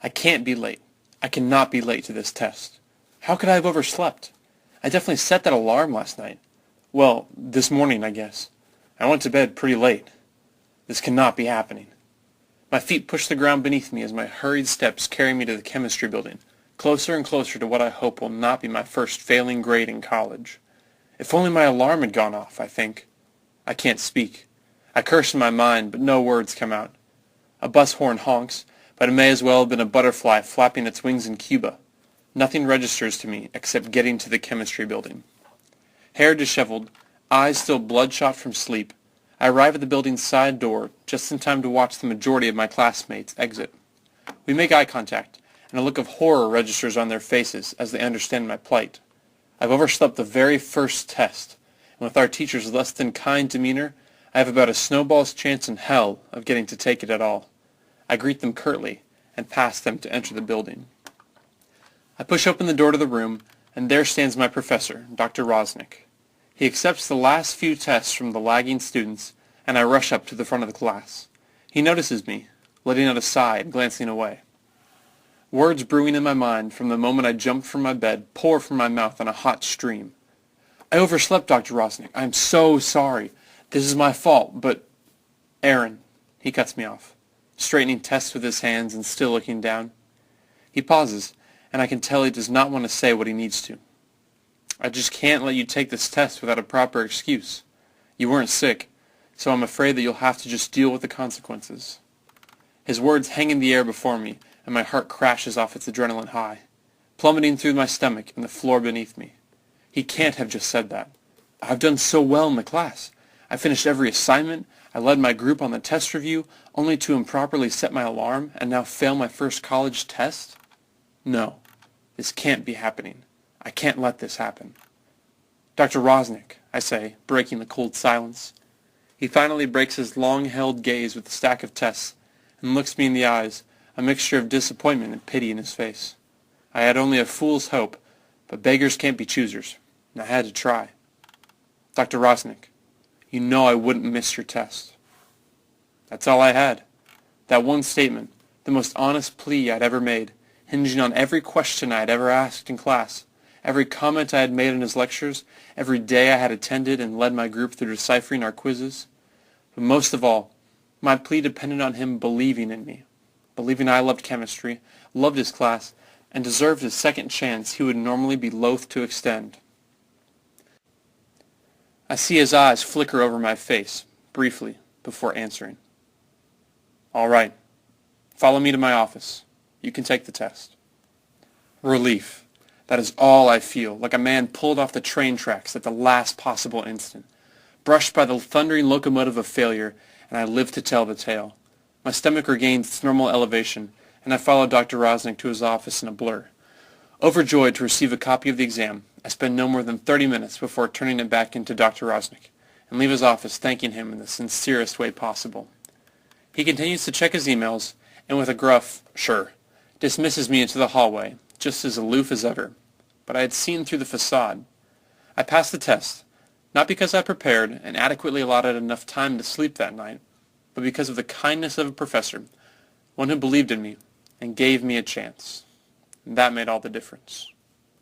I can't be late. I cannot be late to this test. How could I have overslept? I definitely set that alarm last night. Well, this morning, I guess. I went to bed pretty late. This cannot be happening. My feet push the ground beneath me as my hurried steps carry me to the chemistry building, closer and closer to what I hope will not be my first failing grade in college. If only my alarm had gone off, I think. I can't speak. I curse in my mind, but no words come out. A bus horn honks, but it may as well have been a butterfly flapping its wings in Cuba. Nothing registers to me except getting to the chemistry building. Hair disheveled, eyes still bloodshot from sleep, I arrive at the building's side door just in time to watch the majority of my classmates exit. We make eye contact, and a look of horror registers on their faces as they understand my plight. I've overslept the very first test, and with our teacher's less than kind demeanor, I have about a snowball's chance in hell of getting to take it at all. I greet them curtly, and pass them to enter the building. I push open the door to the room, and there stands my professor, Dr. Rosnick. He accepts the last few tests from the lagging students, and I rush up to the front of the class. He notices me, letting out a sigh and glancing away. Words brewing in my mind from the moment I jumped from my bed pour from my mouth on a hot stream. I overslept, Dr. Rosnick. I am so sorry. This is my fault, but... Aaron, he cuts me off, straightening tests with his hands and still looking down. He pauses, and I can tell he does not want to say what he needs to. I just can't let you take this test without a proper excuse. You weren't sick, so I'm afraid that you'll have to just deal with the consequences. His words hang in the air before me, and my heart crashes off its adrenaline high, plummeting through my stomach and the floor beneath me. He can't have just said that. I've done so well in the class. I finished every assignment, I led my group on the test review, only to improperly set my alarm and now fail my first college test? No, this can't be happening. I can't let this happen. Dr. Rosnick, I say, breaking the cold silence. He finally breaks his long-held gaze with the stack of tests and looks me in the eyes, a mixture of disappointment and pity in his face. I had only a fool's hope, but beggars can't be choosers, and I had to try. Dr. Rosnick, you know I wouldn't miss your test. That's all I had. That one statement, the most honest plea I'd ever made, hinging on every question I had ever asked in class, every comment I had made in his lectures, every day I had attended and led my group through deciphering our quizzes. But most of all, my plea depended on him believing in me, believing I loved chemistry, loved his class, and deserved a second chance he would normally be loath to extend. I see his eyes flicker over my face, briefly, before answering. All right. Follow me to my office. You can take the test. Relief. That is all I feel, like a man pulled off the train tracks at the last possible instant, brushed by the thundering locomotive of failure, and I live to tell the tale. My stomach regains its normal elevation, and I follow Dr. Rosnick to his office in a blur. Overjoyed to receive a copy of the exam, I spend no more than 30 minutes before turning it back into Dr. Rosnick, and leave his office thanking him in the sincerest way possible. He continues to check his emails, and with a gruff, "Sure," dismisses me into the hallway, just as aloof as ever. But I had seen through the facade. I passed the test, not because I prepared and adequately allotted enough time to sleep that night, but because of the kindness of a professor, one who believed in me and gave me a chance. And that made all the difference.